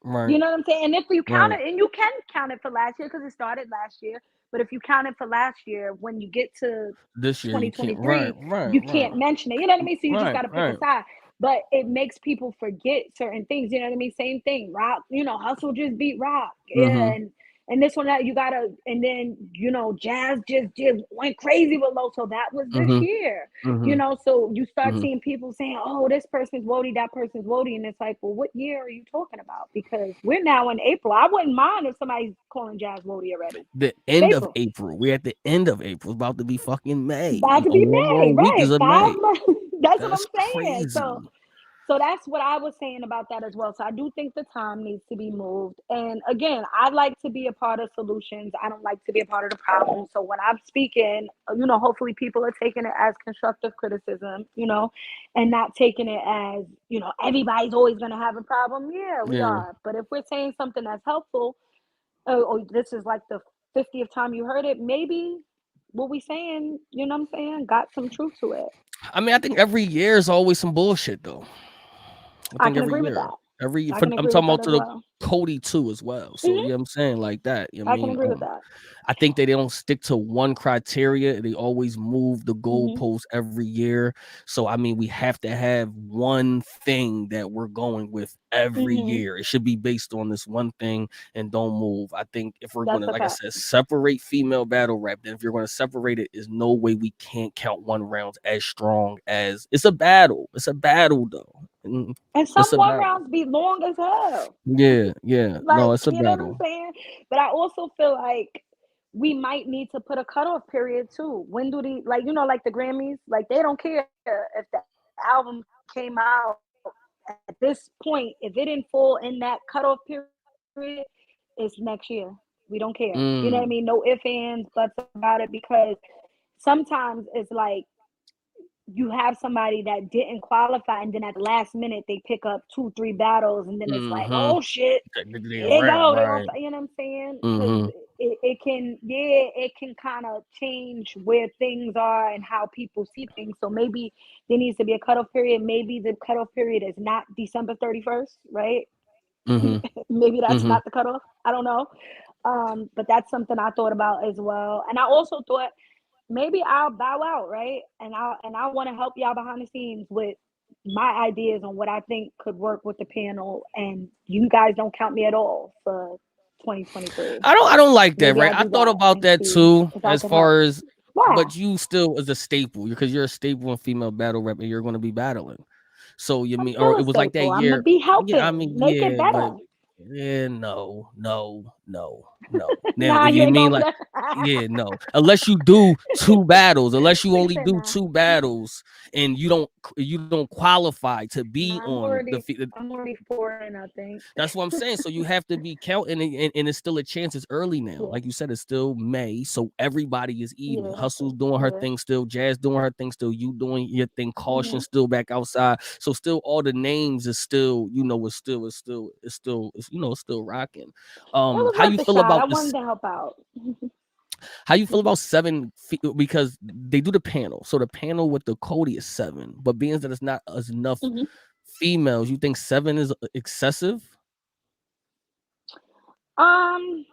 Right. You know what I'm saying? And if you count Right. it, and you can count it for last year because it started last year, but if you count it for last year, when you get to This year you can't. Right. 2023, Right. you Right. can't mention it. You know what I mean? So you just Right. got to pick a Right. side. But it makes people forget certain things. You know what I mean? Same thing. Rock, Hustle just beat Rock. Mm-hmm. And this one that you gotta, and then Jazz just went crazy with Loso. That was this Mm-hmm. year. Mm-hmm. So you start Mm-hmm. seeing people saying, oh, this person's Woty, that person's Woty. And it's like, well, what year are you talking about? Because we're now in April. I wouldn't mind if somebody's calling Jazz Woty already. The It's end of April. April. We're at the end of April. It's about to be fucking May. About to be One May, more week right? is a 5 May. months. That's what That's I'm saying. crazy. So that's what I was saying about that as well. So I do think the time needs to be moved. And again, I like to be a part of solutions. I don't like to be a part of the problem. So when I'm speaking, hopefully people are taking it as constructive criticism, and not taking it as, everybody's always going to have a problem. Yeah, we Yeah. are. But if we're saying something that's helpful, or this is like the 50th time you heard it, maybe what we saying, what I'm saying, got some truth to it. I mean, I think every year is always some bullshit though. I I think can every agree with year. that. Every I can I'm agree with talking that about as to the well. Cody too as well. So Hmm. yeah, I'm saying like that. You know what I I can mean? agree with that. I think they don't stick to one criteria. They always move the Hmm. goalpost every year. So I mean, we have to have one thing that we're going with every Hmm. year. It should be based on this one thing and don't move. I think if we're That's gonna, a like I fact. said, separate female battle rap, then if you're gonna separate it, is no way we can't count one round as strong as it's a battle. It's a battle though. Mm, And it's some a one battle. rounds be long as hell. Yeah, yeah. No, Like, it's a you know what I'm battle. saying? But I also feel like we might need to put a cutoff period too. When do the, like, like the Grammys, like they don't care if the album came out at this point. If it didn't fall in that cutoff period, it's next year. We don't care. You know what I mean? No ifs, Mm, ands, buts about it, because sometimes it's like you have somebody that didn't qualify, and then at the last minute they pick up 2, 3 battles, and then it's like, mm-hmm. oh shit, They here they rap, go. They on, right. you know what I'm saying? Because Mm-hmm. it can, yeah, it can kind of change where things are and how people see things. So maybe there needs to be a cutoff period. Maybe the cutoff period is not December 31st, right? Mm-hmm. Maybe that's Mm-hmm. not the cutoff. I don't know. But that's something I thought about as well. And I also thought maybe I'll bow out, right? And I want to help y'all behind the scenes with my ideas on what I think could work with the panel. And you guys don't count me at all for 2023. I don't like that, Maybe right? I'll I do thought that about and that see too, if I as could help. far as, Why? but you still is a staple because you're a staple in female battle rap and you're going to be battling. So you I'm mean, or still it a was like that staple. I'm gonna year. be Yeah, I helping mean, make it yeah, but better. yeah, no, no, no, no. Now, Nah, if you you ain't mean going for like, that. yeah, no, unless you do two battles, unless you Nigga only said do nah. two battles and you don't qualify to be Nah, on I'm already 4 in, I think. that's what I'm saying. So you have to be counting, and it's still a chance. It's early now. Yeah, Like you said, it's still May, so everybody is even. yeah, that's Hustle's it. doing her Yeah. thing still. Jazz doing her thing still. You doing your thing. Caution Hmm. still back outside. So still, all the names is still, it's still rocking. It was How you worth a feel shot. I about wanted this? to help out. How you feel about seven? Because they do the panel, so the panel with the Cody is seven, but being that it's not as enough Mhm. females, you think seven is excessive? Um,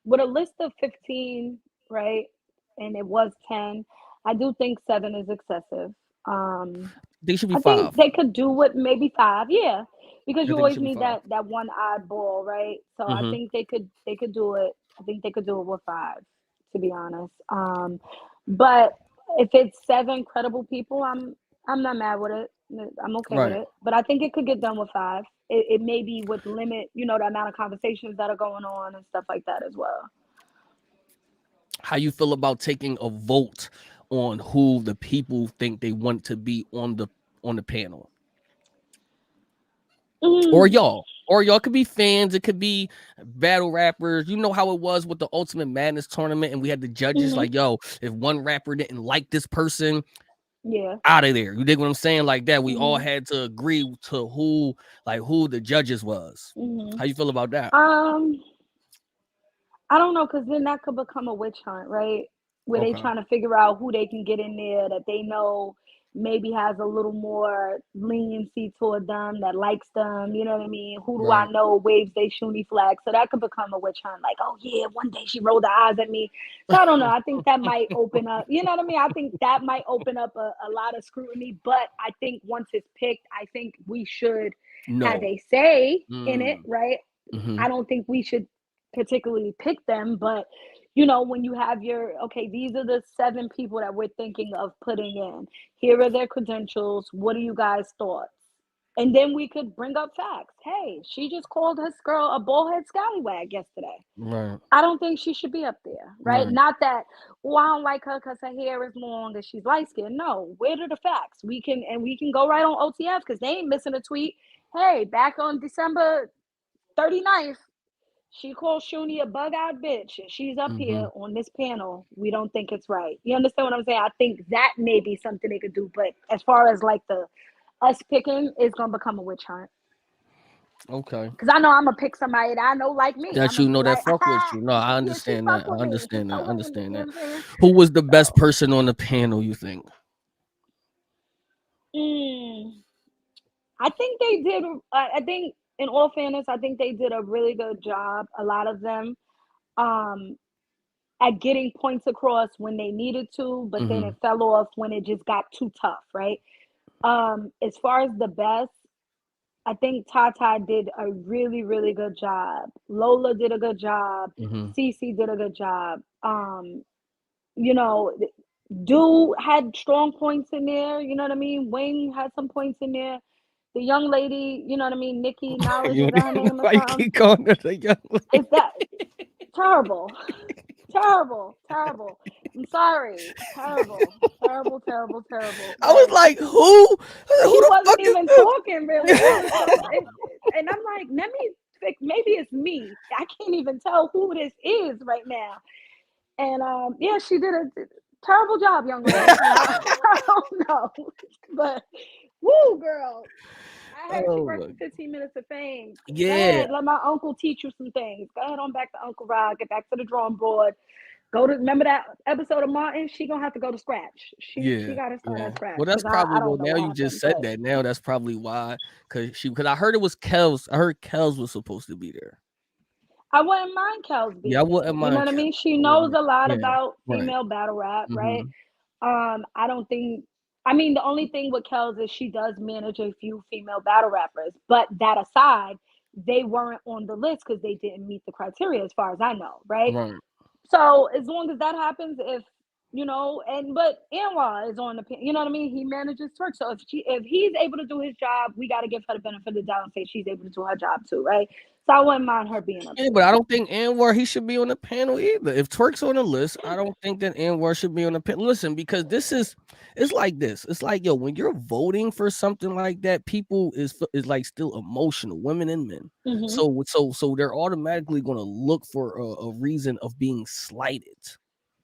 with a list of 15, right? And it was 10. I do think 7 is excessive. Um, They should be I think five. they could do with maybe 5. Yeah. Because I you think it always should be need five. that one oddball, right? So I Mhm. think they could do it. I think they could do it with 5, to be honest. But if it's 7 credible people, I'm not mad with it. I'm okay with Right. it. But I think it could get done with 5. It may be with limit, the amount of conversations that are going on and stuff like that as well. How you feel about taking a vote on who the people think they want to be on the panel? Mm, Or y'all could be fans, it could be battle rappers. You know how it was with the Ultimate Madness tournament and we had the judges hmm. like, yo, if one rapper didn't like this person, Yeah. out of there. You dig what I'm saying? Like that. We all Hmm. had to agree to who the judges was. Hmm. How you feel about that? Um, I don't know, because then that could become a witch hunt, right? Where they Okay. trying to figure out who they can get in there that they know maybe has a little more leniency toward them, that likes them. You know what I mean? Who do I Right. know waves they Shooney flag? So that could become a witch hunt. Like, oh yeah, one day she rolled her eyes at me. So I don't know. I think that might open up. You know what I mean? I think that might open up a lot of scrutiny. But I think once it's picked, I think we should have No. a say in it, Mm. right? Hmm. I don't think we should particularly pick them, but when you have okay, these are the 7 people that we're thinking of putting in. Here are their credentials. What are you guys' thoughts? And then we could bring up facts. Hey, she just called this girl a bullhead scallywag yesterday. Right. I don't think she should be up there, right? Right. Not that, oh, I don't like her because her hair is long and she's light skinned. No, where are the facts? We can go right on OTF because they ain't missing a tweet. Hey, back on December 39th, she called Shooney a bug-eyed bitch, and she's up Hmm. here on this panel. We don't think it's right. You understand what I'm saying? I think that may be something they could do, but as far as like the us picking, it's gonna become a witch hunt. Okay. Cause I know I'm gonna pick somebody that I know like me. I'm That gonna you be know that like, fuck with you. No, I yeah, she understand fuck that. I with me. understand that. So I what? You understand know that. what I'm saying? Who was the best So, person on the panel, you think? mm, I think they did. I think, in all fairness, I think they did a really good job. A lot of them. Um, at getting points across when they needed to, but then Hmm. it fell off when it just got too tough, right? As far as the best, I think Tata did a really, really good job. Lola did a good job. Hmm. Cece did a good job. You know, Dude had strong points in there. You know what I mean? Wayne had some points in there. The young lady, you know what I mean? Nikki Knowledge, is that her name or Why you something? keep calling her the young Is lady? that terrible? Terrible, terrible. I'm sorry. Terrible, terrible, terrible, terrible. I was Like like, who? I was like, who she the wasn't fuck is even this? talking really well. So and I'm like, let me maybe it's me. I can't even tell who this is right now. And yeah, she did a terrible job, young lady. I don't know, but woo, girl. I heard she Oh worked my for 15 minutes of fame. Go yeah, ahead, let my uncle teach you some things. Go ahead on back to Uncle Rod. Get back to the drawing board. Go to remember that episode of Martin. She gonna have to go to scratch. She yeah, got to start yeah. at scratch Well, that's because I probably don't well. know Now what you just happened. said But that. Now that's probably why. Because I heard it was Kels. I heard Kels was supposed to be there. I wouldn't mind Kels Yeah, I being there. wouldn't You know mind what I Kels. mean? She I knows wouldn't. a lot Yeah, about right. female battle rap, right? Mm-hmm. I don't think. I mean, the only thing with Kels is she does manage a few female battle rappers, but that aside, they weren't on the list because they didn't meet the criteria, as far as I know, right? Right. So as long as that happens, if you know, and but Anwar is on the, you know what I mean. He manages Twerk, so if he's able to do his job, we got to give her the benefit of the doubt and say she's able to do her job too, right? So I wouldn't mind her being up Yeah, but there. I don't think Anwar he should be on the panel either. If Twerk's on the list, I don't think that Anwar should be on the panel. Listen, because it's like this. It's like yo, when you're voting for something like that, people is like still emotional, women and men. Hmm. So they're automatically gonna look for a reason of being slighted.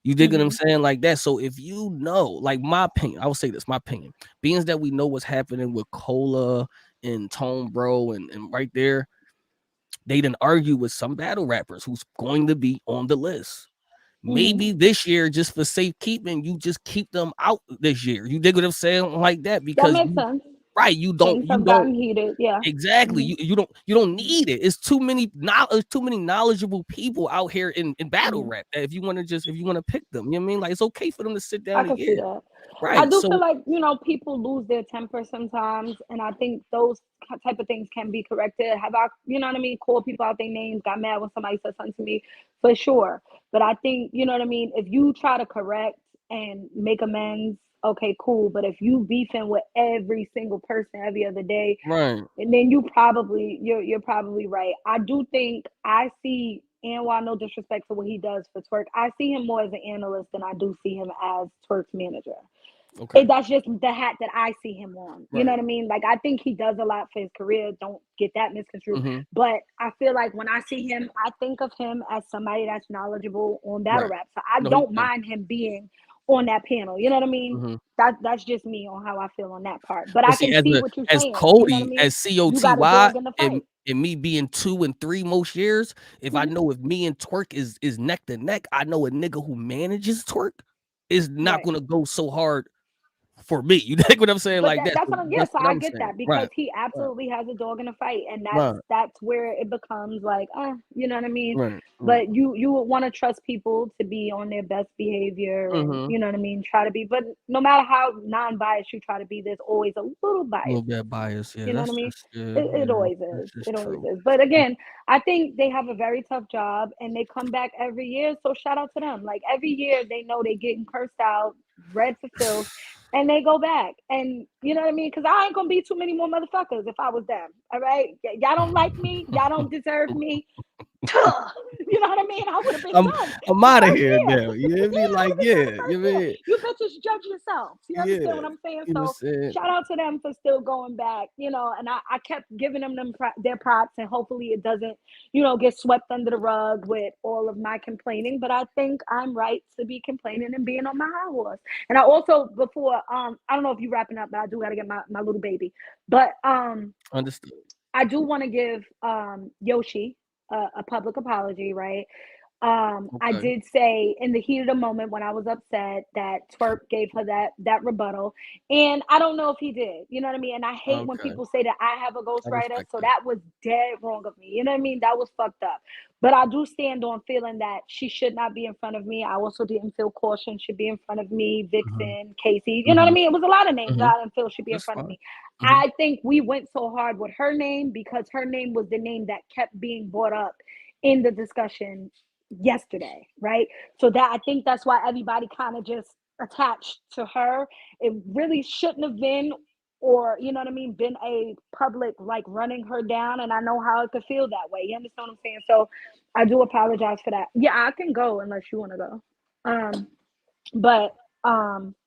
You dig what I'm Hmm. saying? Like that. So if you know, like my opinion, I will say this, my opinion, being that we know what's happening with Cola and Tone Bro and right there they didn't argue with some battle rappers who's going to be on the list. Hmm. Maybe this year, just for safekeeping, you just keep them out this year. You dig what I'm saying? Like that, That because makes you sense. right, Things you have don't gotten heated. Yeah. exactly. Hmm. You don't need it. It's too many knowledgeable people out here in battle Hmm. rap that if you want to pick them, you know what I mean? Like it's okay for them to sit I down a could see year. that. I Right. do feel So like people lose their temper sometimes, and I think those type of things can be corrected. Have I, you know what I mean, called people out their names, got mad when somebody said something to me, for sure. But I think you know what I mean. If you try to correct and make amends, okay, cool. But if you beefing with every single person every other day, right. and then you're probably right. I do think I see, and while no disrespect to what he does for Twerk, I see him more as an analyst than I do see him as Twerk's manager. Okay. That's just the hat that I see him on. You know Right. what I mean? Like I think he does a lot for his career. Don't get that misconstrued. Mm-hmm. But I feel like when I see him, I think of him as somebody that's knowledgeable on battle Right. rap. So I No, he don't yeah. mind him being on that panel. You know what I mean? Mm-hmm. That's just me on how I feel on that part. But But I see, can see what you're as saying. You know what I Cody, mean? as You got a COTY, dog in the and fight. me being 2 and 3 most years, if I Hmm. know if me and Twerk is neck to neck, I know a nigga who manages Twerk is not Right. gonna go so hard for me. You think what I'm saying? But Like that. that's So what I'm, yeah, that's so what I I'm get saying. that because Right. he Right. absolutely has a dog in the fight, and Right. that's where it becomes like, you know what I mean. Right. Right. But you would want to trust people to be on their best behavior, and Mm-hmm. you know what I mean, try to be. But no matter how non-biased you try to be, there's always a little A little bias in bit there. biased. Yeah, You know what I that's mean? just yeah, It yeah. always That's is. just It always true. is. But again, I think they have a very tough job, and they come back every year. So shout out to them. Like every year, they know they getting cursed out, read for filth, and they go back. And you know what I mean? Because I ain't gonna be too many more motherfuckers if I was them. All right, y'all don't like me. Y'all don't deserve me. You know what I mean? I would have been I'm done I'm the out of first here year. now. You hear me? Yeah, I would Like, have been done yeah, the you first year. mean? You bitches judge yourselves. You understand Yeah. what I'm saying? You know what I'm So saying? shout out to them for still going back, and I kept giving them their props, and hopefully it doesn't, get swept under the rug with all of my complaining. But I think I'm right to be complaining and being on my high horse. And I also before I don't know if you wrapping up, but I do got to get my little baby. But Understood. I do want to give Yoshi a public apology, right? I Okay. did say in the heat of the moment when I was upset that Twerk gave her that rebuttal, and I don't know if he did. You know what I mean? And I hate when Okay. people say that I have a I ghostwriter, respect so that. that was dead wrong of me. You know what I mean? That was fucked up. But I do stand on feeling that she should not be in front of me. I also didn't feel Caution should be in front of me, Mhm. Vixen, Casey. You know what I Mhm. mean? It was a lot of names Mhm. I didn't feel should be in That's front of fine. me. Mhm. I think we went so hard with her name because her name was the name that kept being brought up in the discussion yesterday, right? So that I think that's why everybody kind of just attached to her. It really shouldn't have been, or you know what I mean, been a public like running her down. And I know how it could feel that way. You understand what I'm saying? So I do apologize for that. Yeah, I can go unless you want to go. Um, but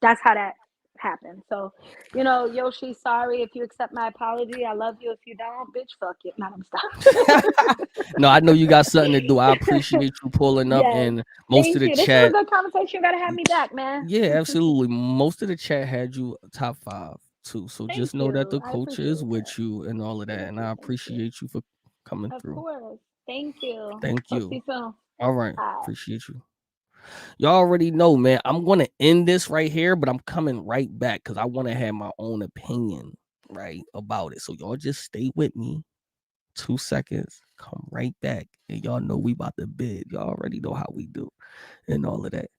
that's how that happened. So, you know, Yoshi, sorry if you accept my apology. I love you. If you don't, bitch, fuck it. No, I'm stop. No, I know you got something to do. I appreciate you pulling up, Yes. and most of Thank the you. This was a chat, good conversation. You gotta have me back, man. yeah, absolutely. Most of the chat had you top 5 too. So Thank just know that you. the I coach is appreciate with that. you and all of that. Thank And you. I Thank you. appreciate you for coming Of through. course. Thank you. Thank Talk to you. you soon. All right. Bye. Appreciate you. Y'all already know, man. I'm going to end this right here, but I'm coming right back because I want to have my own opinion, right, about it. So y'all just stay with me. 2 seconds. Come right back. And y'all know we about to bid. Y'all already know how we do and all of that.